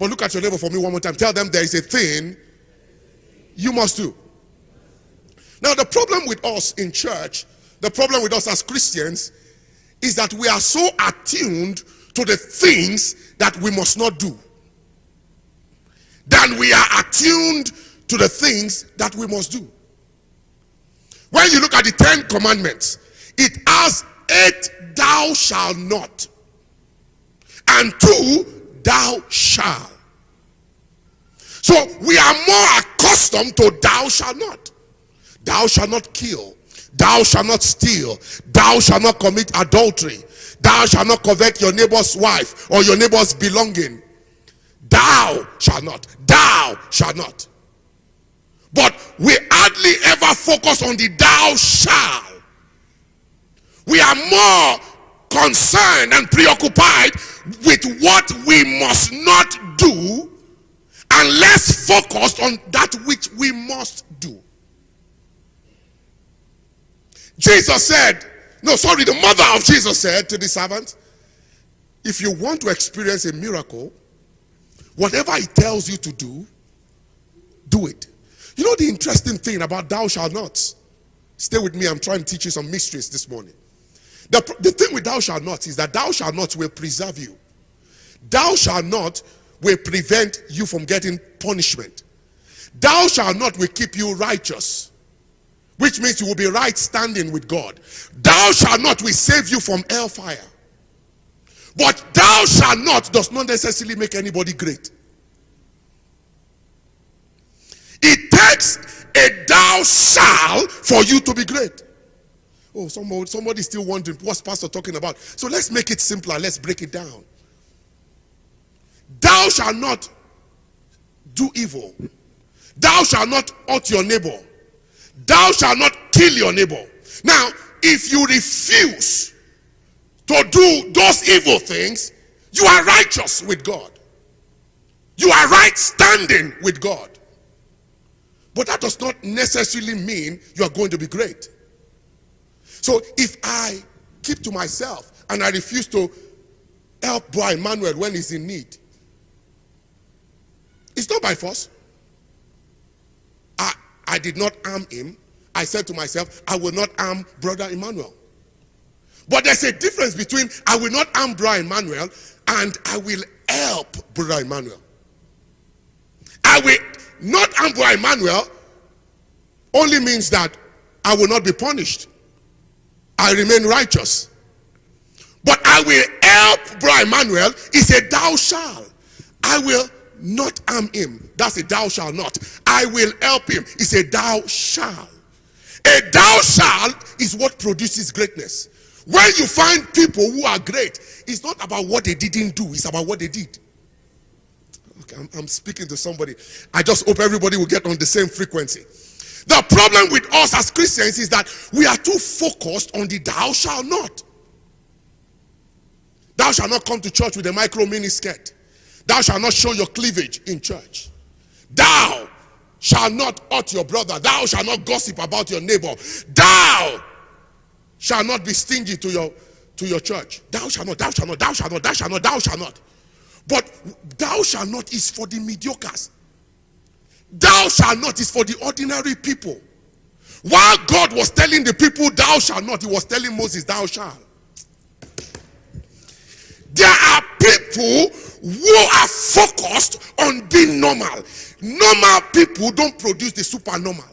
But look at your neighbor for me one more time. Tell them there is a thing you must do. Now, the problem with us in church, the problem with us as Christians, is that we are so attuned to the things that we must not do than we are attuned to the things that we must do. When you look at the 10 commandments, it has 8 thou shalt not and 2 thou shalt. So we are more accustomed to thou shalt not. Thou shalt not kill. Thou shalt not steal. Thou shalt not commit adultery. Thou shalt not covet your neighbor's wife or your neighbor's belonging. Thou shalt not. Thou shalt not. But we hardly ever focus on the thou shalt. We are more concerned and preoccupied with what we must not do and less focused on that which we must do. Jesus said, the mother of Jesus said to the servant, if you want to experience a miracle, whatever he tells you to do, do it. You know the interesting thing about thou shalt not? Stay with me, I'm trying to teach you some mysteries this morning. The thing with thou shalt not is that thou shalt not will preserve you. Thou shalt not will prevent you from getting punishment. Thou shalt not will keep you righteous, which means you will be right standing with God. Thou shalt not will save you from hellfire. But thou shalt not does not necessarily make anybody great. It takes a thou shalt for you to be great. Oh, somebody's still wondering, what's pastor talking about? So let's make it simpler. Let's break it down. Thou shalt not do evil. Thou shalt not hurt your neighbor. Thou shalt not kill your neighbor. Now, if you refuse to do those evil things, you are righteous with God. You are right standing with God. But that does not necessarily mean you are going to be great. So if I keep to myself and I refuse to help Brian Manuel when he's in need, it's not by force. I did not harm him. I said to myself, I will not harm Brother Emmanuel. But there's a difference between I will not harm Brother Emmanuel and I will help Brother Emmanuel. I will not harm Brother Emmanuel only means that I will not be punished. I remain righteous. But I will help Brother Emmanuel is a thou shalt. I will not harm him. That's a thou shalt not. I will help him. It's a thou shalt. A thou shalt is what produces greatness. When you find people who are great, it's not about what they didn't do, it's about what they did. Okay, I'm speaking to somebody. I just hope everybody will get on the same frequency. The problem with us as Christians is that we are too focused on the thou shalt not. Thou shalt not come to church with a micro mini skirt. Thou shalt not show your cleavage in church. Thou shalt not hurt your brother. Thou shalt not gossip about your neighbor. Thou shalt not be stingy to your church. Thou shalt not, thou shalt not, thou shalt not, thou shalt not, thou shalt not. But thou shalt not is for the mediocres. Thou shalt not is for the ordinary people. While God was telling the people thou shalt not, he was telling Moses thou shalt. There are people who are focused on being normal. Normal people don't produce the supernormal.